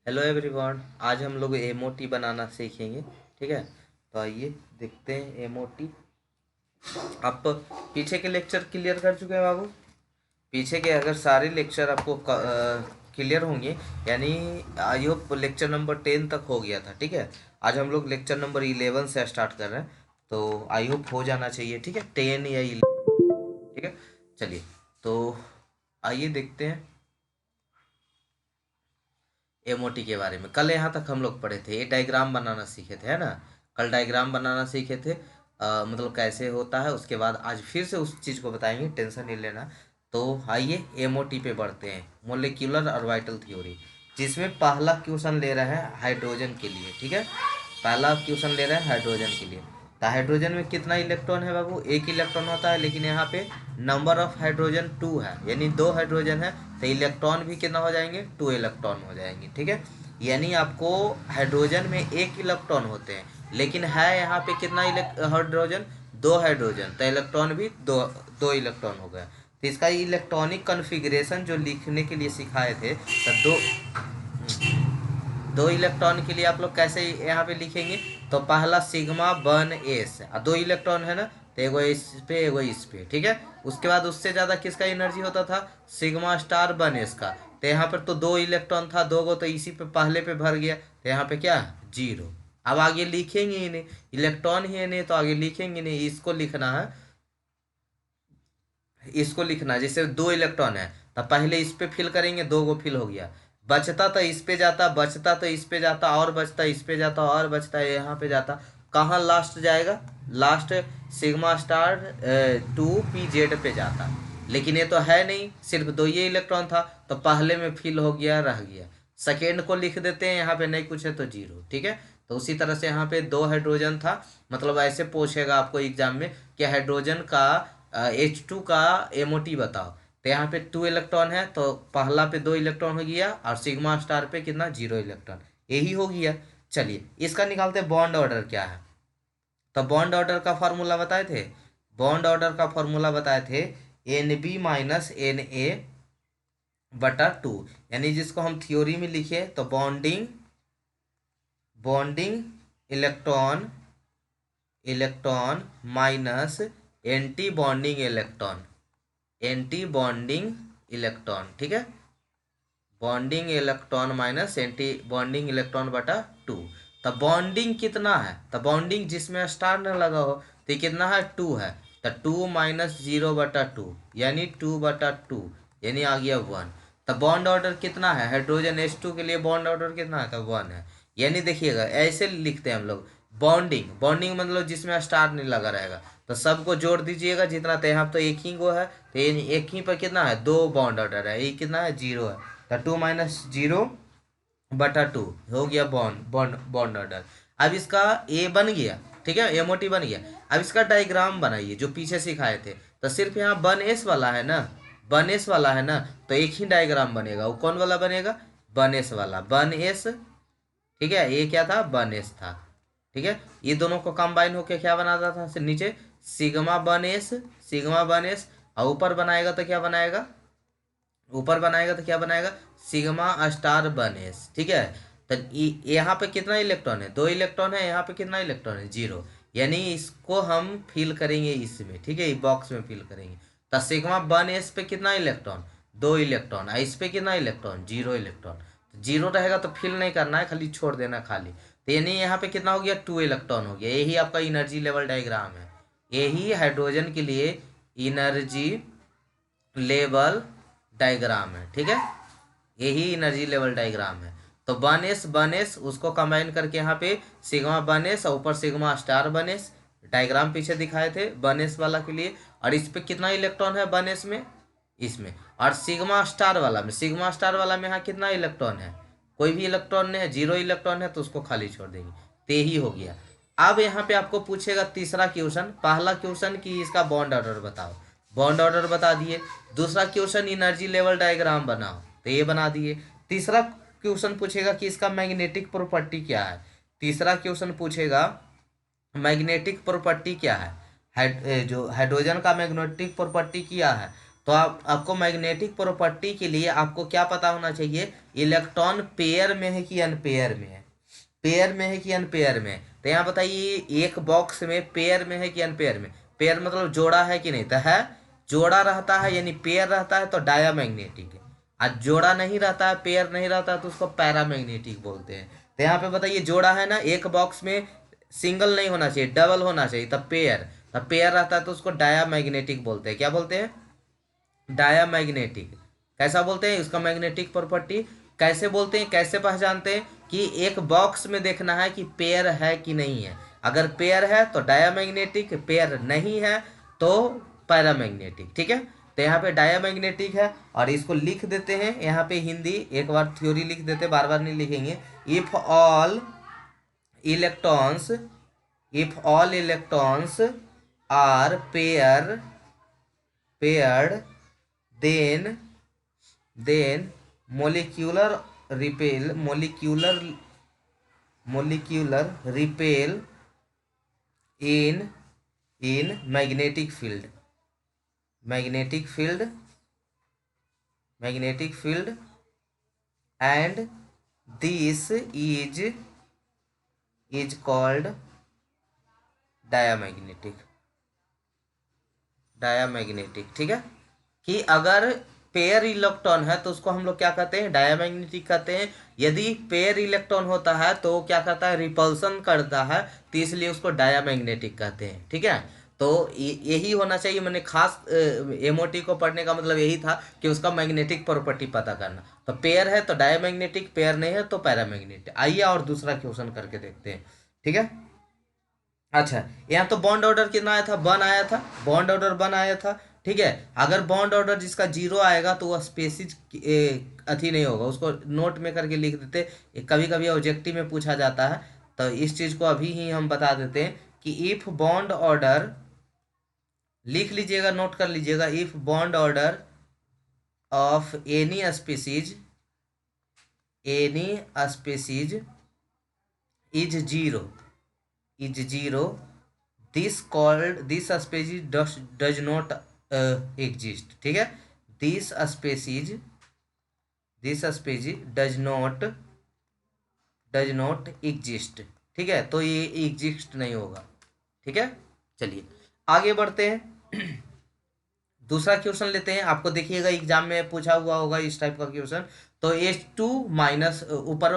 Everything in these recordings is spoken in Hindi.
हेलो एवरीवन, आज हम लोग एमओटी बनाना सीखेंगे। ठीक है, तो आइए देखते हैं एमओटी। आप पीछे के लेक्चर क्लियर कर चुके हैं बाबू? पीछे के अगर सारे लेक्चर आपको क्लियर होंगे, यानी आई होप लेक्चर नंबर 10 तक हो गया था। ठीक है, आज हम लोग लेक्चर नंबर 11 से स्टार्ट कर रहे हैं, तो आई होप हो जाना चाहिए। ठीक है, 10 या 11। ठीक है, चलिए तो आइए देखते हैं एमओटी के बारे में। कल यहाँ तक हम लोग पढ़े थे, ये डायग्राम बनाना सीखे थे, है ना। कल डायग्राम बनाना सीखे थे, मतलब कैसे होता है। उसके बाद आज फिर से उस चीज़ को बताएंगे, टेंशन नहीं लेना। तो आइए एमओटी पे बढ़ते हैं, मोलिक्यूलर ऑर्बिटल थ्योरी, जिसमें पहला क्वेश्चन ले रहा है हाइड्रोजन के लिए। ठीक है, पहला क्वेश्चन ले रहा है हाइड्रोजन के लिए। तो हाइड्रोजन में कितना इलेक्ट्रॉन है बाबू? एक इलेक्ट्रॉन होता है, लेकिन यहाँ पे नंबर ऑफ हाइड्रोजन 2 है, यानी 2 हाइड्रोजन है। तो इलेक्ट्रॉन भी कितना हो जाएंगे? 2 इलेक्ट्रॉन हो जाएंगे। ठीक है, यानी आपको हाइड्रोजन में एक इलेक्ट्रॉन होते हैं, लेकिन है यहाँ पे कितना हाइड्रोजन? 2 हाइड्रोजन। तो इलेक्ट्रॉन भी दो दो इलेक्ट्रॉन हो गया। तो इसका इलेक्ट्रॉनिक कन्फिग्रेशन जो लिखने के लिए सिखाए थे, तो दो इलेक्ट्रॉन के लिए आप लोग कैसे यहाँ पे लिखेंगे? तो पहला सिग्मा वन एस, दो इलेक्ट्रॉन है ना, तो एगो इस पे एगो इस पे। ठीक है, उसके बाद उससे ज़्यादा किसका एनर्जी होता था? सिग्मा स्टार वन एस का। तो यहाँ पर तो 2 इलेक्ट्रॉन था, 2 गो, तो इसी पे पहले पे भर गया, तो यहाँ पे क्या? 0। अब आगे लिखेंगे ही नहीं, इलेक्ट्रॉन ही है नहीं, तो आगे लिखेंगे नहीं। इसको लिखना है, इसको लिखना है। जैसे 2 इलेक्ट्रॉन है, तो पहले इस पे फिल करेंगे, 2 गो फिल हो गया, बचता तो इस पे जाता, बचता तो इस पे जाता, और बचता इस पे जाता, और बचता यहाँ पे जाता। कहाँ लास्ट जाएगा? Last sigma star 2 P Z पे जाता। लेकिन ये तो है नहीं, सिर्फ 2 ये इलेक्ट्रॉन था, तो पहले में फिल हो गया, रह गया। सेकेंड को लिख देते हैं, यहाँ पे नहीं कुछ है तो 0। ठीक है, तो उसी तरह से यहाँ पे 2 हाइड्रोजन था। मतलब ऐसे पूछेगा आपको एग्जाम में कि हाइड्रोजन का H2 का एमओटी बताओ। तो यहाँ पे 2 इलेक्ट्रॉन है, तो पहला पे 2 इलेक्ट्रॉन हो गया, और सिग्मा स्टार पे कितना? 0 इलेक्ट्रॉन, यही हो गया। चलिए इसका निकालते हैं बॉन्ड ऑर्डर क्या है। तो बॉन्ड ऑर्डर का फॉर्मूला बताए थे, बॉन्ड ऑर्डर का फॉर्मूला बताए थे Nb-Na/2, यानी जिसको हम थ्योरी में लिखे तो bonding bonding electron electron minus anti bonding electron, anti bonding electron. ठीक है, bonding electron minus anti bonding electron बटा 2। तो बॉन्डिंग कितना है? तो बॉन्डिंग जिसमें स्टार न लगा हो, तो कितना है? 2 है। तो 2 - 0/2, यानी 2/2, यानी आ गया 1। तो बॉन्ड ऑर्डर कितना है? हाइड्रोजन H2 के लिए बॉन्ड ऑर्डर कितना है? तो 1 है। यानी देखिएगा ऐसे लिखते हैं हम लोग, बॉन्डिंग बॉन्डिंग मतलब जिसमें स्टार नहीं लगा रहेगा। तो सबको जोड़ दीजिएगा जितना, तो यहाँ तो एक ही गो है, तो ये एक ही पर कितना है? 2 बॉन्ड ऑर्डर है, ये कितना है? 0 है। तो 2 - 0/2 हो गया बॉन्ड बॉन्ड बॉन्ड ऑर्डर। अब इसका ए बन गया। ठीक है, एमओटी बन गया। अब इसका डायग्राम बनाइए जो पीछे सिखाए थे। तो सिर्फ यहाँ वन एस वाला है ना, वन एस वाला है ना, तो एक ही डायग्राम बनेगा। वो कौन वाला बनेगा? वन एस वाला, वन एस। ठीक है, ये क्या था? वन एस था। ठीक है, ये दोनों को कंबाइन होके क्या बनाता था? नीचे sigma one S, sigma one S, और ऊपर बनाएगा तो क्या बनाएगा? ऊपर बनाएगा तो क्या बनाएगा? Sigma star one S. ठीक है, तो यहाँ पे कितना इलेक्ट्रॉन है? 2 इलेक्ट्रॉन है। यहाँ पे कितना इलेक्ट्रॉन है? 0। यानी इसको हम फिल करेंगे इसमें। ठीक है, इस बॉक्स में फिल करेंगे। तो सिग्मा वन एस पे कितना इलेक्ट्रॉन? 2 इलेक्ट्रॉन। और इस पे कितना इलेक्ट्रॉन? 0 इलेक्ट्रॉन। तो 0 रहेगा तो फिल नहीं करना है, खाली छोड़ देना खाली। तो यानी यहाँ पे कितना हो गया? 2 इलेक्ट्रॉन हो गया। यही आपका एनर्जी लेवल डायग्राम है। यही हाइड्रोजन के लिए एनर्जी लेवल डायग्राम है। ठीक है, यही एनर्जी लेवल डायग्राम है। तो वन एस उसको कंबाइन करके यहाँ पे सिग्मा वन एस और ऊपर sigma star one S, diagram पीछे दिखाए थे वन एस वाला के लिए। और इस पे कितना इलेक्ट्रॉन है वन एस में? इसमें। और सिग्मा स्टार वाला में यहाँ कितना इलेक्ट्रॉन है? कोई भी इलेक्ट्रॉन नहीं है, 0 इलेक्ट्रॉन है, तो उसको खाली छोड़ देंगे। तो यही हो गया। अब यहाँ पे आपको पूछेगा तीसरा क्वेश्चन, पहला क्वेश्चन कि इसका बॉन्ड ऑर्डर बताओ, बॉन्ड ऑर्डर बता दिए। दूसरा क्वेश्चन एनर्जी लेवल डायग्राम बनाओ, तो ये बना दिए। तीसरा क्वेश्चन पूछेगा कि इसका मैग्नेटिक प्रॉपर्टी क्या है। तीसरा क्वेश्चन पूछेगा मैग्नेटिक प्रॉपर्टी क्या है। जो हाइड्रोजन का मैग्नेटिक प्रॉपर्टी क्या है? तो आपको मैग्नेटिक प्रॉपर्टी के लिए आपको क्या पता होना चाहिए, इलेक्ट्रॉन पेयर में है कि अनपेयर में है, पेयर में है कि अनपेयर में है। तो यहाँ बताइए एक बॉक्स में पेयर में है कि अनपेयर में, पेयर मतलब जोड़ा है कि नहीं, तो है, जोड़ा रहता है यानी पेयर रहता है तो डायामैग्नेटिक है, आज जोड़ा नहीं रहता है, पेयर नहीं रहता है तो उसको पैरामैग्नेटिक बोलते हैं। तो यहाँ पे बताइए जोड़ा है ना, एक बॉक्स में सिंगल नहीं होना चाहिए, डबल होना चाहिए, तब पेयर, तब पेयर रहता है तो उसको डायामैग्नेटिक बोलते हैं। क्या बोलते हैं, डायामैग्नेटिक। कैसा बोलते हैं, उसका मैग्नेटिक प्रॉपर्टी कैसे बोलते हैं, कैसे पहचानते हैं, कि एक बॉक्स में देखना है कि पेयर है कि नहीं है, अगर पेयर है तो डायामैग्नेटिक, पेयर नहीं है तो पैरामैग्नेटिक। ठीक है, तो यहाँ पे डायामैग्नेटिक है और इसको लिख देते हैं यहाँ पे हिंदी, एक बार थ्योरी लिख देते, बार बार नहीं लिखेंगे। If all electrons, if all electrons are paired then molecular repel in magnetic field and this is called diamagnetic. ठीक है, कि अगर पेयर इलेक्ट्रॉन है तो उसको हम लोग क्या कहते हैं, डायामैग्नेटिक कहते हैं। यदि पेयर इलेक्ट्रॉन होता है तो क्या करता है, रिपल्सन करता है, तो इसलिए उसको डायामैग्नेटिक कहते हैं। ठीक है, तो यही होना चाहिए, मैंने खास एमओटी को पढ़ने का मतलब यही था कि उसका मैग्नेटिक प्रॉपर्टी पता करना। तो पेयर है तो डायामैग्नेटिक, पेयर नहीं है तो पैरामैग्नेटिक। आइए और दूसरा क्वेश्चन करके देखते हैं। ठीक है, अच्छा यहाँ तो बॉन्ड ऑर्डर कितना आया था, वन आया था, बॉन्ड ऑर्डर वन आया था। ठीक है, अगर बॉन्ड ऑर्डर जिसका जीरो आएगा तो वह स्पेसिज अथी नहीं होगा, उसको नोट में करके लिख देते, कभी कभी ऑब्जेक्टिव में पूछा जाता है, तो इस चीज़ को अभी ही हम बता देते हैं कि इफ बॉन्ड ऑर्डर, लिख लीजिएगा, नोट कर लीजिएगा, if bond order of any species is zero, this species does not exist. ठीक है, this species does not exist. ठीक है, तो ये एग्जिस्ट नहीं होगा। ठीक है, चलिए आगे बढ़ते हैं। दूसरा क्वेश्चन लेते हैं, आपको देखिएगा एग्जाम में पूछा हुआ होगा इस टाइप का क्वेश्चन। तो H2 माइनस ऊपर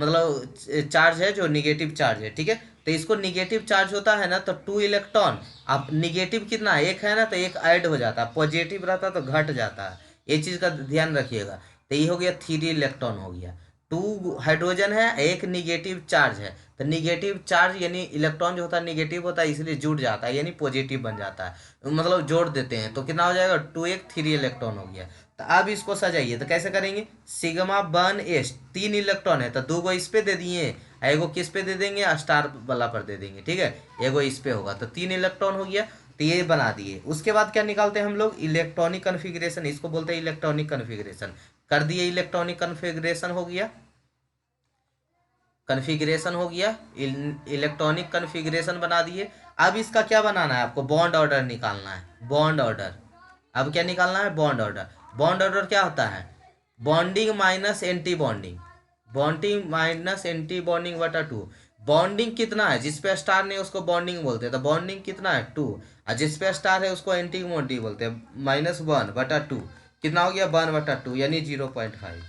मतलब चार्ज है जो निगेटिव चार्ज है। ठीक है, तो इसको निगेटिव चार्ज होता है ना तो 2 इलेक्ट्रॉन, अब निगेटिव कितना है, एक है ना, तो एक ऐड हो जाता है, पॉजिटिव रहता है तो घट जाता है, ये चीज़ का ध्यान रखिएगा। तो ये हो गया 3 इलेक्ट्रॉन हो गया, 2 हाइड्रोजन है, एक निगेटिव चार्ज है, तो निगेटिव चार्ज यानी इलेक्ट्रॉन जो होता है निगेटिव होता है, इसलिए जुड़ जाता है यानी पॉजिटिव बन जाता है, मतलब जोड़ देते हैं, तो कितना हो जाएगा, 2 एक 3 इलेक्ट्रॉन हो गया। तो अब इसको सजाइए, तो कैसे करेंगे, सिग्मा वन एस, 3 इलेक्ट्रॉन है तो 2 गो इस पे दे दिए, एगो किस पे दे देंगे, स्टार वाला पर दे देंगे। ठीक है, एगो इस पे होगा तो 3 इलेक्ट्रॉन हो गया, तो ये बना दिए। उसके बाद क्या निकालते हैं हम लोग, इलेक्ट्रॉनिक कन्फिग्रेशन, इसको बोलते हैं इलेक्ट्रॉनिक कन्फिग्रेशन। कर दिए, इलेक्ट्रॉनिक कन्फिग्रेशन हो गया, कन्फिग्रेशन हो गया, इलेक्ट्रॉनिक कन्फिग्रेशन बना दिए। अब इसका क्या बनाना है आपको, बॉन्ड ऑर्डर निकालना है, बॉन्ड ऑर्डर। अब क्या निकालना है, बॉन्ड ऑर्डर। बॉन्ड ऑर्डर क्या होता है, bonding minus anti bonding, bonding minus anti bonding बटा 2। बॉन्डिंग कितना है, जिस पे स्टार नहीं उसको बॉन्डिंग बोलते हैं, तो बॉन्डिंग कितना है 2, और जिस पे स्टार है उसको एंटी बॉन्डिंग बोलते हैं, -1 बटा 2, कितना हो गया 1 बटा 2 यानी 0.5,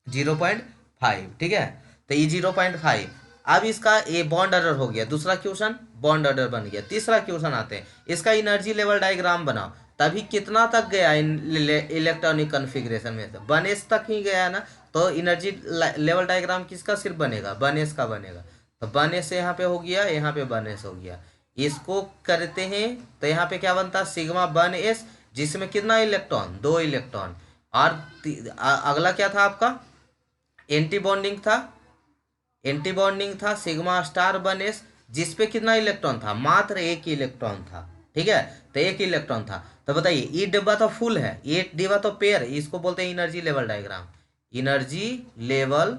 0.5। ठीक है, तो ये 0.5। अब इसका ये बॉन्ड ऑर्डर हो गया, दूसरा क्वेश्चन बॉन्ड ऑर्डर बन गया। तीसरा क्वेश्चन आते हैं, इसका एनर्जी लेवल डायग्राम बनाओ। तभी कितना तक गया इलेक्ट्रॉनिक कन्फिग्रेशन में, 1s तक ही गया ना, तो एनर्जी लेवल डायग्राम किसका सिर्फ बनेगा, 1s का बनेगा। तो 1s यहाँ पे हो गया, यहाँ पे 1s हो गया। इसको करते हैं तो यहाँ पे क्या बनता है, सिग्मा 1s, जिसमें कितना इलेक्ट्रॉन, 2 इलेक्ट्रॉन, और अगला क्या था आपका, एंटी बॉन्डिंग था, एंटी बॉन्डिंग था सिग्मा स्टार 1s, जिसपे कितना इलेक्ट्रॉन था, मात्र एक इलेक्ट्रॉन था। ठीक है, तो एक इलेक्ट्रॉन था। तो बताइए ये डिब्बा तो फुल है, ये डिब्बा तो पेयर, इसको बोलते हैं energy level diagram, energy level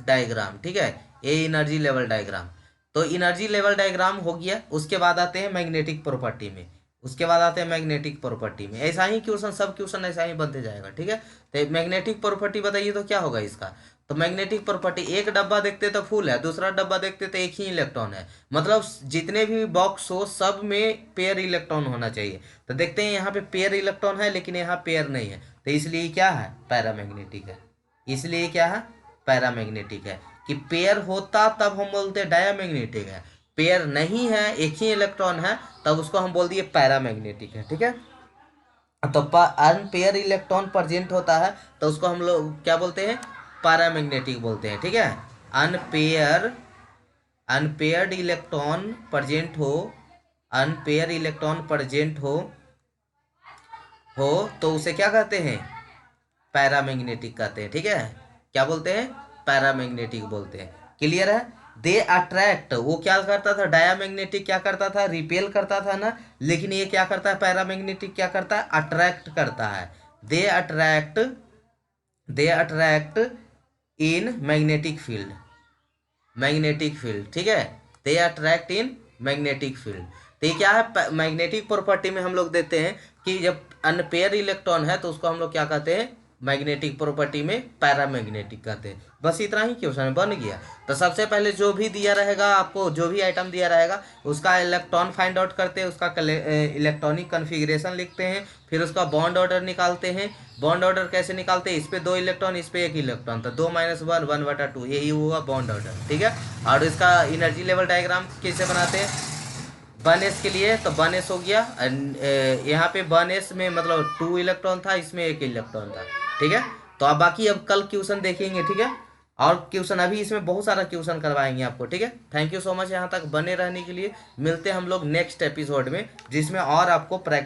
diagram. ठीक है, ये एनर्जी लेवल डायग्राम। तो एनर्जी लेवल डायग्राम हो गया। उसके बाद आते हैं मैग्नेटिक प्रॉपर्टी में, उसके बाद आते हैं मैग्नेटिक प्रॉपर्टी में। ऐसा ही क्वेश्चन, सब क्वेश्चन ऐसा ही बनते जाएगा, ठीक है। तो मैग्नेटिक प्रॉपर्टी बताइए तो क्या होगा इसका। तो मैग्नेटिक प्रॉपर्टी, एक डब्बा देखते तो फुल है, दूसरा डब्बा देखते तो एक ही इलेक्ट्रॉन है, मतलब जितने भी बॉक्स हो सब में पेयर इलेक्ट्रॉन होना चाहिए। तो देखते हैं यहाँ पे पेयर इलेक्ट्रॉन है, लेकिन यहाँ पेयर नहीं है, तो इसलिए क्या है, पैरामैग्नेटिक है। इसलिए क्या है, पैरामैग्नेटिक है। कि पेयर होता तब हम बोलते हैं डायामैग्नेटिक है, पेयर नहीं है, एक ही इलेक्ट्रॉन है, तब उसको हम बोल दिए पैरामैग्नेटिक है, ठीक है। तो अनपेयर इलेक्ट्रॉन प्रेजेंट होता है तो उसको हम लोग क्या बोलते हैं, पैरामैग्नेटिक बोलते हैं, ठीक है। अनपेयर अनपेयर्ड इलेक्ट्रॉन प्रेजेंट हो, अनपेयर इलेक्ट्रॉन प्रेजेंट हो तो उसे क्या कहते हैं, पैरामैग्नेटिक कहते हैं, ठीक है। क्या बोलते हैं, पैरामैग्नेटिक बोलते हैं। क्लियर है। दे अट्रैक्ट, वो क्या करता था, डायामैग्नेटिक क्या करता था, रिपेल करता था ना, लेकिन ये क्या करता है, पैरामैग्नेटिक क्या करता है, अट्रैक्ट करता है। They attract in magnetic field, magnetic field, ठीक है। They attract in magnetic field. तो ये क्या है, मैग्नेटिक प्रॉपर्टी में हम लोग देते हैं कि जब अनपेयर इलेक्ट्रॉन है तो उसको हम लोग क्या कहते हैं, मैग्नेटिक प्रॉपर्टी में पैरामैग्नेटिक कहते हैं। बस इतना ही क्वेश्चन बन गया। तो सबसे पहले जो भी दिया रहेगा आपको, जो भी आइटम दिया रहेगा उसका इलेक्ट्रॉन फाइंड आउट करते हैं, उसका इलेक्ट्रॉनिक कन्फिग्रेशन लिखते हैं, फिर उसका बॉन्ड ऑर्डर निकालते हैं। बॉन्ड ऑर्डर कैसे निकालते हैं, इस पे 2 इलेक्ट्रॉन, इस पे 1 इलेक्ट्रॉन, तो 2 - 1 1/2, यही हुआ बॉन्ड ऑर्डर, ठीक है। और इसका एनर्जी लेवल डायग्राम कैसे बनाते हैं, 1s के लिए तो 1s हो गया, यहाँ पे 1s में मतलब 2 इलेक्ट्रॉन था, इसमें 1 इलेक्ट्रॉन था, ठीक है। तो अब बाकी अब कल क्वेश्चन देखेंगे, ठीक है। और क्वेश्चन अभी इसमें बहुत सारा क्वेश्चन करवाएंगे आपको, ठीक है। थैंक यू सो मच यहाँ तक बने रहने के लिए। मिलते हैं हम लोग नेक्स्ट एपिसोड में, जिसमें और आपको प्रैक्टिस